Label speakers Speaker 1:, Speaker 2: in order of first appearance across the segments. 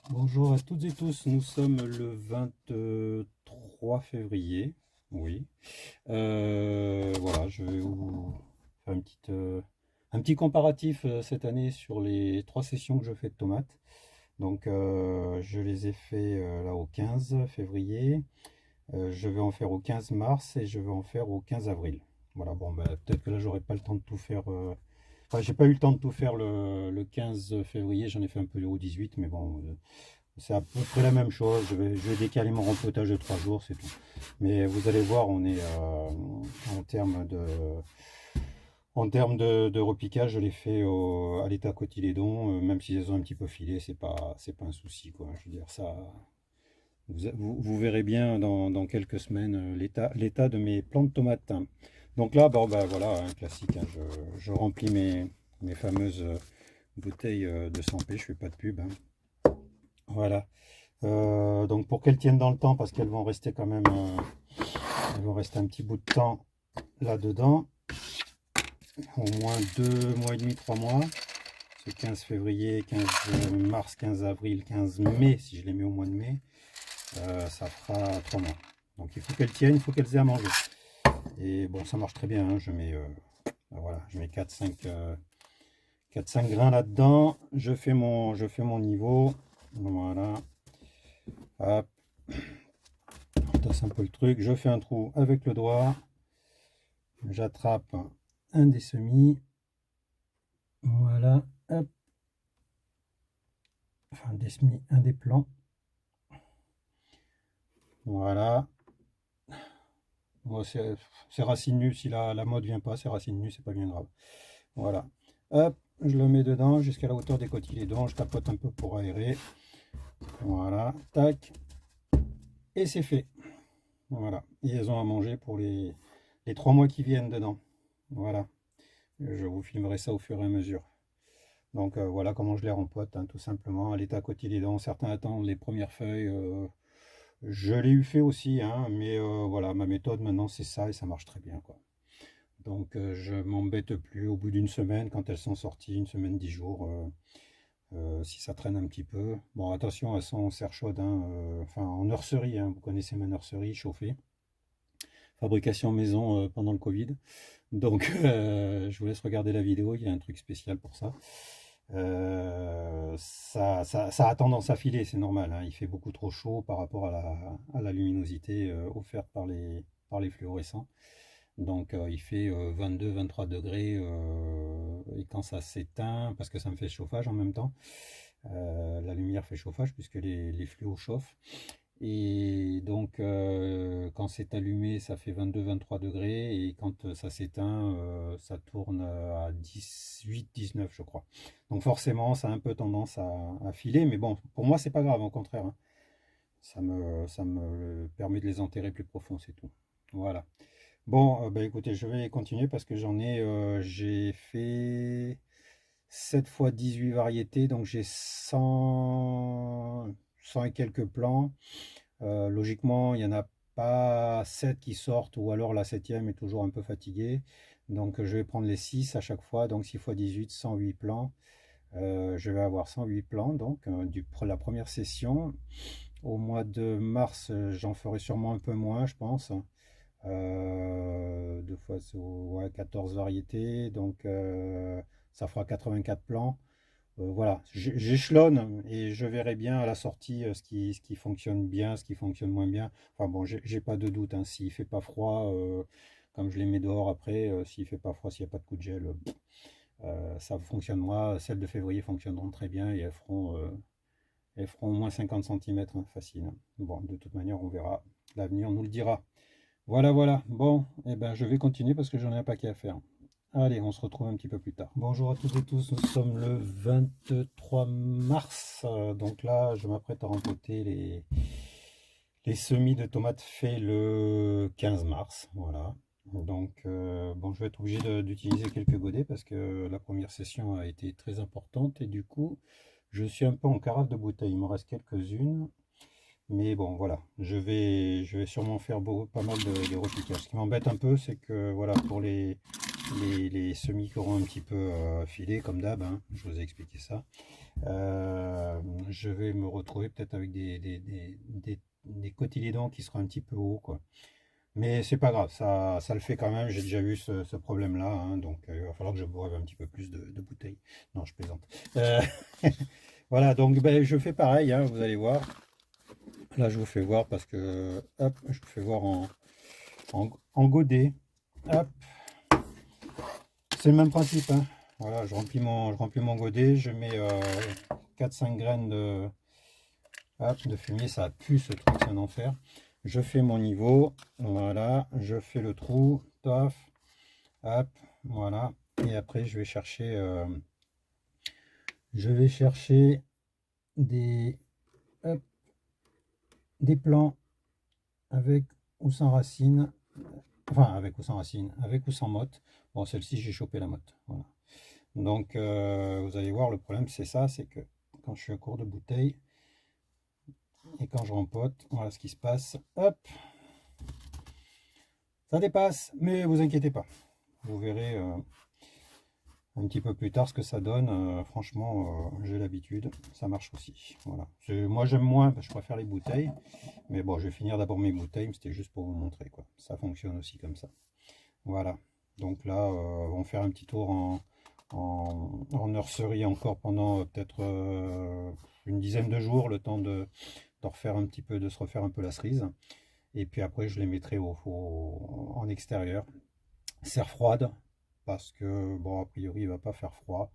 Speaker 1: Bonjour à toutes et tous, nous sommes le 23 février, oui. Voilà, je vais vous faire un petit comparatif cette année sur les 3 sessions que je fais de tomates. Donc je les ai fait là au 15 février, je vais en faire au 15 mars et je vais en faire au 15 avril. Voilà, bon, bah, peut-être que là j'aurai pas le temps de tout faire. Enfin, j'ai pas eu le temps de tout faire le 15 février, j'en ai fait un peu au 18, mais bon, c'est à peu près la même chose. Je vais décaler mon rempotage de 3 jours, c'est tout. Mais vous allez voir, on est en termes de repiquage, je l'ai fait à l'état cotylédon, même si elles ont un petit peu filé, c'est pas un souci, quoi. Je veux dire, ça, vous verrez bien dans quelques semaines l'état de mes plantes de tomates. Donc là, bon, bah, voilà, un classique, hein, je remplis mes fameuses bouteilles de 100p, je fais pas de pub, hein. Voilà. Donc pour qu'elles tiennent dans le temps, parce qu'elles vont rester quand même, elles vont rester un petit bout de temps là-dedans, au moins 2 mois et demi, 3 mois. C'est 15 février, 15 mars, 15 avril, 15 mai, si je les mets au mois de mai, ça fera 3 mois. Donc il faut qu'elles tiennent, il faut qu'elles aient à manger. Et bon, ça marche très bien, hein. Voilà, je mets 4-5 grains là-dedans, je fais mon niveau, voilà, hop, on tasse un peu le truc, je fais un trou avec le doigt, j'attrape un des semis, voilà, hop, enfin des semis, un des plants, voilà. Moi, c'est racine nue, si la mode vient pas, c'est racine nue, c'est pas bien grave. Voilà, hop, je le mets dedans jusqu'à la hauteur des cotylédons, je tapote un peu pour aérer, voilà, tac, et c'est fait. Voilà, et elles ont à manger pour les 3 mois qui viennent dedans. Voilà, je vous filmerai ça au fur et à mesure. Donc voilà comment je les rempote, hein, tout simplement, à l'état cotylédon. Certains attendent les premières feuilles. Je l'ai eu fait aussi, hein, mais voilà, ma méthode maintenant c'est ça et ça marche très bien, quoi. Donc je m'embête plus au bout d'une semaine quand elles sont sorties, une semaine, 10 jours, si ça traîne un petit peu. Bon, attention, elles sont en serre chaude, hein, enfin en nurserie, hein, vous connaissez ma nurserie chauffée, fabrication maison pendant le Covid. Donc je vous laisse regarder la vidéo, il y a un truc spécial pour ça. Ça a tendance à filer, c'est normal, hein. Il fait beaucoup trop chaud par rapport à la luminosité offerte par les fluorescents. Donc il fait 22-23 degrés et quand ça s'éteint, parce que ça me fait chauffage en même temps, la lumière fait chauffage puisque les fluos chauffent. Et donc, quand c'est allumé, ça fait 22-23 degrés. Et quand ça s'éteint, ça tourne à 18-19, je crois. Donc forcément, ça a un peu tendance à filer. Mais bon, pour moi, c'est pas grave, au contraire, hein. Ça me permet de les enterrer plus profond, c'est tout. Voilà. Bon, bah, écoutez, je vais continuer parce que j'ai fait 7 fois 18 variétés. Donc j'ai 100 et quelques plants. Logiquement, il n'y en a pas 7 qui sortent, ou alors la septième est toujours un peu fatiguée. Donc je vais prendre les 6 à chaque fois, donc 6 fois 18, 108 plans. Je vais avoir 108 plans, donc la première session. Au mois de mars, j'en ferai sûrement un peu moins, je pense. Deux fois, ouais, 14 variétés, donc ça fera 84 plans. Voilà, j'échelonne et je verrai bien à la sortie ce qui fonctionne bien, ce qui fonctionne moins bien. Enfin bon, j'ai pas de doute, hein, s'il fait pas froid, comme je les mets dehors après, s'il fait pas froid, s'il n'y a pas de coup de gel, ça fonctionnera. Celles de février fonctionneront très bien et elles feront au moins 50 cm, hein, facile, hein. Bon, de toute manière, on verra. L'avenir nous le dira. Voilà, voilà. Bon, eh ben, je vais continuer parce que j'en ai un paquet à faire. Allez, on se retrouve un petit peu plus tard. Bonjour à toutes et tous, nous sommes le 23 mars. Donc là, je m'apprête à rempoter les semis de tomates faits le 15 mars. Voilà. Donc, bon, je vais être obligé d'utiliser quelques godets parce que la première session a été très importante et du coup, je suis un peu en carafe de bouteille. Il me reste quelques-unes. Mais bon, voilà, je vais sûrement faire pas mal de repiquage. Ce qui m'embête un peu, c'est que voilà, pour les semis qui auront un petit peu filé, comme d'hab, hein, je vous ai expliqué ça. Je vais me retrouver peut-être avec des cotylédons qui seront un petit peu hauts, quoi. Mais c'est pas grave, ça le fait quand même. J'ai déjà eu ce problème-là, hein, donc il va falloir que je boive un petit peu plus de bouteilles. Non, je plaisante. Euh, voilà, donc ben, je fais pareil, hein, vous allez voir. Là, je vous fais voir parce que, hop, je vous fais voir en godet. Hop, c'est le même principe, hein. Voilà, je remplis mon godet, je mets 4-5 graines de fumier, ça pue ce truc, c'est un enfer. Je fais mon niveau, voilà, je fais le trou, taf, hop, voilà. Et après, je vais chercher des, hop, des plants avec ou sans racines, enfin avec ou sans racines, avec ou sans motte. Bon, celle-ci, j'ai chopé la motte, voilà. Donc, vous allez voir, le problème, c'est ça, c'est que quand je suis à court de bouteilles et quand je rempote, voilà ce qui se passe. Hop, ça dépasse, mais vous inquiétez pas. Vous verrez un petit peu plus tard ce que ça donne. Franchement, j'ai l'habitude, ça marche aussi. Voilà. Moi, j'aime moins, parce que je préfère les bouteilles. Mais bon, je vais finir d'abord mes bouteilles, mais c'était juste pour vous montrer, quoi. Ça fonctionne aussi comme ça. Voilà. Donc là, on va faire un petit tour en nurserie encore pendant peut-être une dizaine de jours, le temps de refaire un petit peu, de se refaire un peu la cerise. Et puis après, je les mettrai en extérieur. Serre froide, parce que, bon, a priori, il va pas faire froid.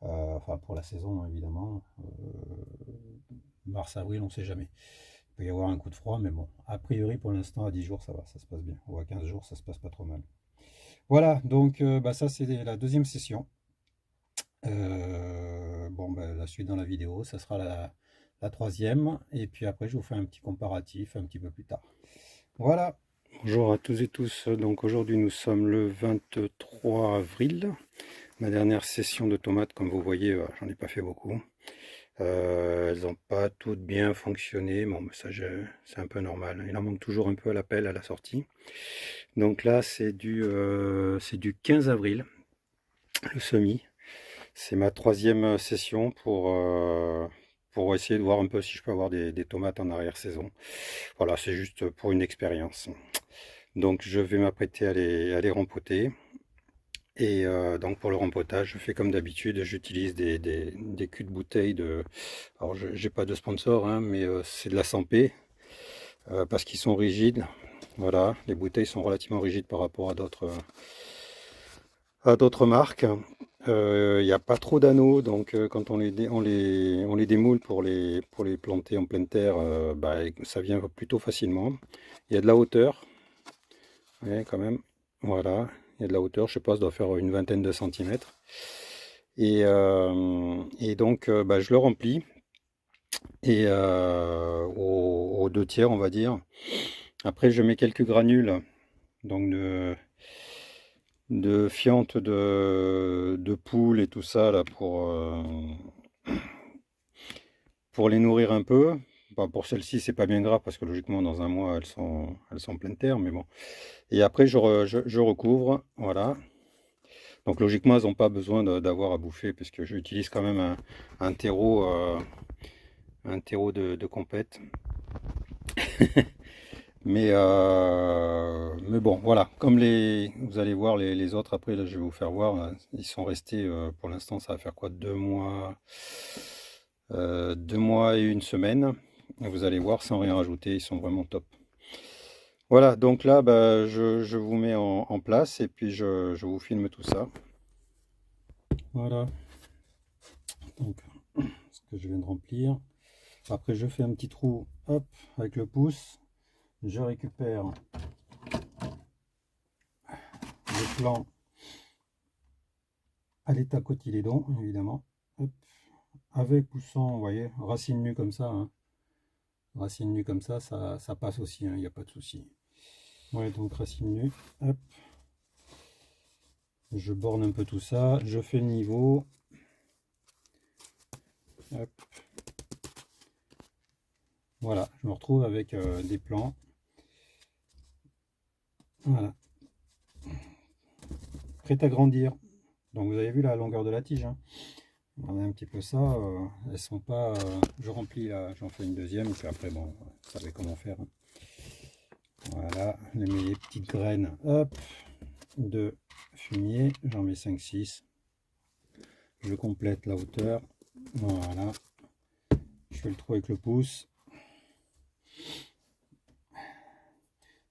Speaker 1: Enfin, pour la saison, évidemment. Mars-avril, on ne sait jamais. Il peut y avoir un coup de froid, mais bon, a priori, pour l'instant, à 10 jours, ça va, ça se passe bien. Ou à 15 jours, ça se passe pas trop mal. Voilà, donc bah, ça, c'est la deuxième session. Bon, bah, la suite dans la vidéo, ça sera la troisième. Et puis après, je vous fais un petit comparatif un petit peu plus tard. Voilà. Bonjour à tous et tous. Donc aujourd'hui, nous sommes le 23 avril. Ma dernière session de tomates, comme vous voyez, j'en ai pas fait beaucoup. Elles n'ont pas toutes bien fonctionné. Bon, mais ça, c'est un peu normal. Il en manque toujours un peu à la pelle à la sortie. Donc là, c'est du 15 avril, le semis. C'est ma troisième session pour essayer de voir un peu si je peux avoir des tomates en arrière-saison. Voilà, c'est juste pour une expérience. Donc je vais m'apprêter à les rempoter. Et donc pour le rempotage, je fais comme d'habitude, j'utilise des culs de bouteille de... Alors j'ai pas de sponsor, hein, mais c'est de la Sampé, parce qu'ils sont rigides. Voilà, les bouteilles sont relativement rigides par rapport à d'autres marques. Il n'y a pas trop d'anneaux, donc quand on les démoule pour les planter en pleine terre, bah, ça vient plutôt facilement. Il y a de la hauteur, ouais, quand même. Voilà, il y a de la hauteur, je sais pas, ça doit faire une vingtaine de centimètres. Et donc, bah, je le remplis et aux deux tiers, on va dire. Après, je mets quelques granules, donc de fientes de poules et tout ça là pour les nourrir un peu. Bah, pour celles-ci, c'est pas bien grave parce que logiquement, dans un mois, elles sont en pleine terre, mais bon. Et après, je recouvre, voilà. Donc logiquement, elles n'ont pas besoin d'avoir à bouffer puisque j'utilise quand même un un terreau de compète. Mais bon, voilà. Comme vous allez voir les autres après, là, je vais vous faire voir. Ils sont restés, pour l'instant, ça va faire quoi? 2 mois, 2 mois et une semaine. Et vous allez voir, sans rien rajouter, ils sont vraiment top. Voilà, donc là, bah, je vous mets en place et puis je vous filme tout ça. Voilà, donc ce que je viens de remplir. Après, je fais un petit trou, hop, avec le pouce. Je récupère le plant à l'état cotylédon, évidemment. Hop. Avec ou sans, vous voyez, racine nue comme ça. Hein. Racine nue comme ça passe aussi, il n'y a pas de souci. Ouais, donc racine nue, hop. Je borne un peu tout ça, je fais le niveau. Hop. Voilà, je me retrouve avec des plants. Voilà. prête à grandir. Donc vous avez vu la longueur de la tige, hein. On a un petit peu ça, elles sont pas... je remplis là, j'en fais une deuxième, et puis après, bon, vous savez comment faire, hein. Voilà, je mets les petites graines, hop, de fumier, j'en mets 5-6. Je complète la hauteur, voilà. Je fais le trou avec le pouce.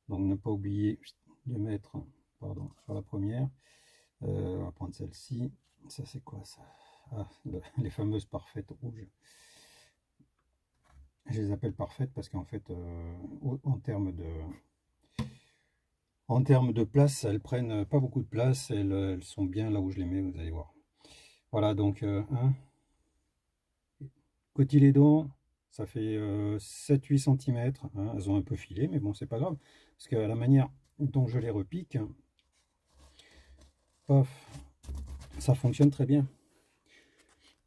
Speaker 1: Donc ne pas oublier de mettre, pardon, sur la première, on va prendre celle-ci. Ça c'est quoi ça? Ah, les fameuses parfaites rouges. Je les appelle parfaites parce qu'en fait, en termes de place, elles prennent pas beaucoup de place. Elles sont bien là où je les mets, vous allez voir. Voilà, donc hein, cotylédon, ça fait 7-8 cm. Hein, elles ont un peu filé, mais bon, c'est pas grave. Parce que la manière dont je les repique, paf, ça fonctionne très bien.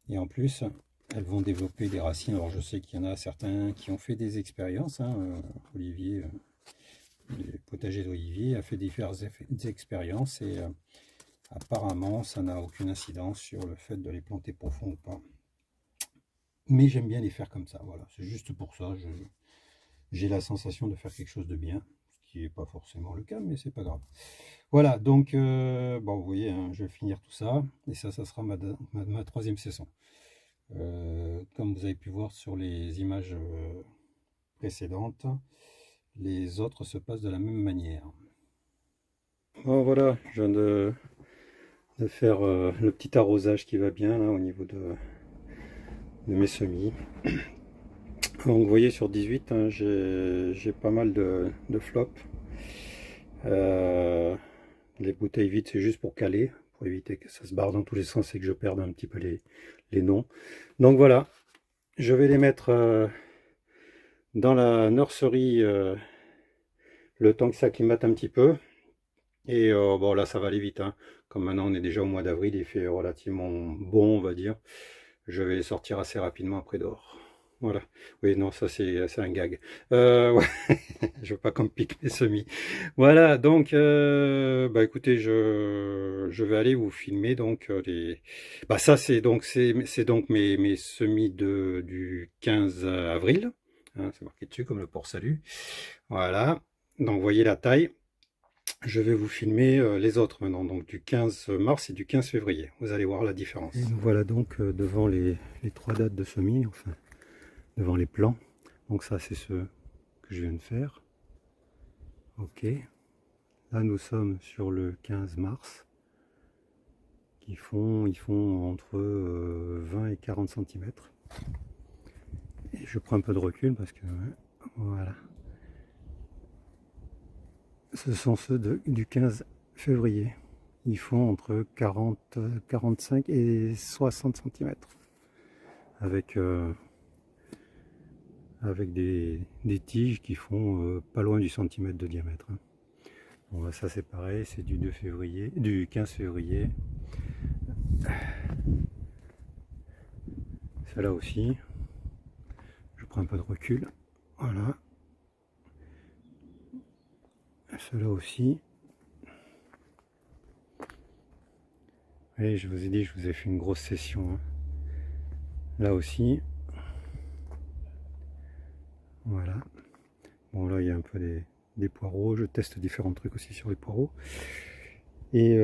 Speaker 1: Et en plus, elles vont développer des racines. Alors je sais qu'il y en a certains qui ont fait des expériences. Hein, Olivier, le potager d'Olivier a fait diverses expériences et apparemment ça n'a aucune incidence sur le fait de les planter profond ou pas. Mais j'aime bien les faire comme ça. Voilà, c'est juste pour ça. J'ai la sensation de faire quelque chose de bien, ce qui n'est pas forcément le cas, mais c'est pas grave. Voilà, donc bon, vous voyez, hein, je vais finir tout ça, et ça sera ma troisième saison. Comme vous avez pu voir sur les images précédentes, les autres se passent de la même manière. Bon, voilà, je viens de faire le petit arrosage qui va bien là au niveau de mes semis. Donc vous voyez sur 18, hein, j'ai pas mal de flops. Les bouteilles vides, c'est juste pour caler, pour éviter que ça se barre dans tous les sens et que je perde un petit peu les noms. Donc voilà, je vais les mettre dans la nurserie le temps que ça acclimate un petit peu. Et bon là ça va aller vite, hein. Comme maintenant on est déjà au mois d'avril, il fait relativement bon on va dire. Je vais les sortir assez rapidement après dehors. Voilà. Oui, non, ça c'est un gag. Ouais. Je veux pas qu'on me pique mes semis. Voilà, donc bah écoutez, je vais aller vous filmer donc les. Bah ça c'est donc mes semis du 15 avril. Hein, c'est marqué dessus comme le port salut. Voilà. Donc vous voyez la taille. Je vais vous filmer les autres maintenant, donc du 15 mars et du 15 février. Vous allez voir la différence. Et nous voilà donc devant les 3 dates de semis, enfin devant les plans. Donc ça c'est ceux que je viens de faire. Ok. Là nous sommes sur le 15 mars. Ils font entre 20 et 40 cm. Et je prends un peu de recul parce que voilà. Ce sont ceux du 15 février. Ils font entre 40, 45 et 60 cm. Avec des tiges qui font pas loin du centimètre de diamètre. Bon, ça c'est pareil, c'est du 2 février, du 15 février. Celle-là aussi. Je prends un peu de recul. Voilà. Cela aussi. Et je vous ai dit, je vous ai fait une grosse session. Hein. Là aussi. Voilà. Bon, là, il y a un peu des poireaux. Je teste différents trucs aussi sur les poireaux. Et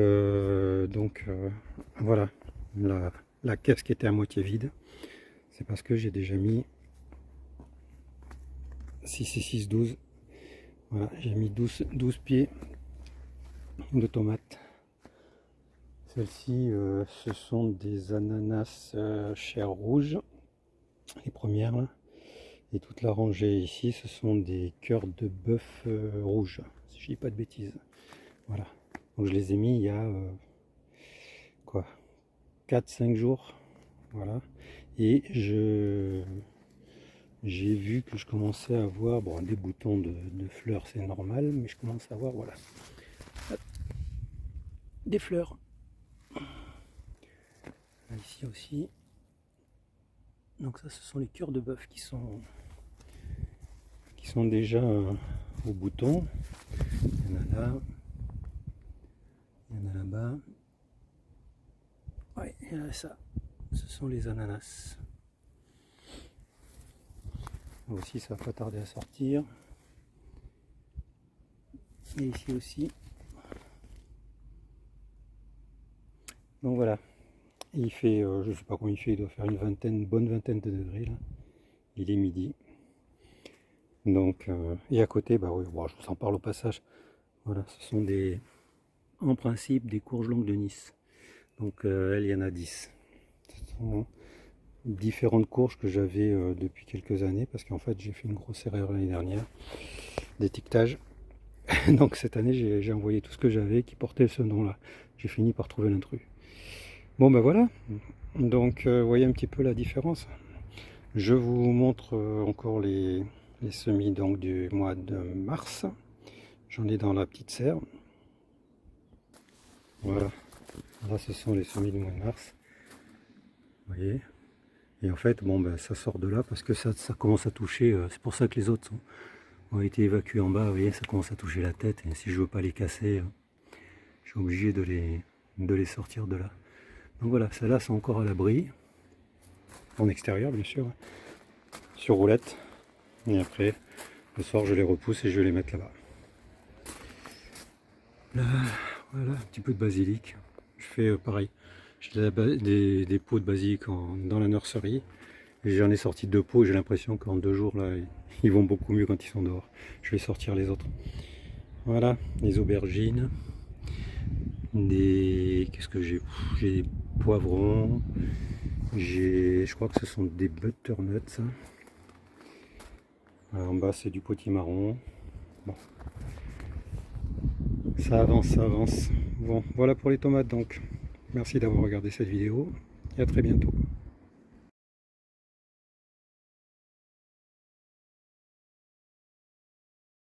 Speaker 1: donc, voilà. La caisse qui était à moitié vide, c'est parce que j'ai déjà mis 6 et 6, 12. Voilà, j'ai mis 12 pieds de tomates. Celles-ci, ce sont des ananas chair rouge, les premières là. Et toute la rangée ici, ce sont des cœurs de bœuf rouge, si je dis pas de bêtises. Voilà. Donc je les ai mis il y a quoi, 4-5 jours. Voilà. Et j'ai vu que je commençais à avoir, bon, des boutons de fleurs, c'est normal, mais je commence à avoir, voilà, des fleurs. Là, ici aussi. Donc ça, ce sont les cœurs de bœuf qui sont déjà au bouton. Il y en a là, il y en a là-bas. Ouais, et là, ça, ce sont les ananas. Là aussi, ça va pas tarder à sortir. Et ici aussi. Donc voilà. Et il fait, je sais pas combien il fait, il doit faire une bonne vingtaine de degrés là. Il est midi. Donc, et à côté, bah oui, bon, je vous en parle au passage. Voilà, ce sont des, en principe, des courges longues de Nice. Donc, il y en a 10. Ce sont différentes courges que j'avais depuis quelques années, parce qu'en fait, j'ai fait une grosse erreur l'année dernière d'étiquetage. Donc, cette année, j'ai envoyé tout ce que j'avais qui portait ce nom-là. J'ai fini par trouver l'intrus. Bon, ben voilà. Donc, vous voyez un petit peu la différence. Je vous montre encore les semis donc, du mois de mars. J'en ai dans la petite serre. Voilà. Là, ce sont les semis du mois de mars. Vous voyez. Et en fait, bon, ben, ça sort de là parce que ça commence à toucher. C'est pour ça que les autres ont été évacués en bas. Vous voyez, ça commence à toucher la tête. Et si je veux pas les casser, je suis obligé de les sortir de là. Donc voilà, celles-là sont encore à l'abri. En extérieur, bien sûr. Sur roulette. Et après, le soir, je les repousse et je vais les mettre là-bas. Là, voilà, un petit peu de basilic. Je fais pareil. J'ai des pots de basilic dans la nurserie. Et j'en ai sorti 2 pots. J'ai l'impression qu'en 2 jours, là, ils vont beaucoup mieux quand ils sont dehors. Je vais sortir les autres. Voilà, les aubergines. Qu'est-ce que j'ai? J'ai des poivrons. Je crois que ce sont des butternuts. En bas, c'est du potimarron. Bon. Ça avance, ça avance. Bon, voilà pour les tomates donc. Merci d'avoir regardé cette vidéo et à très bientôt.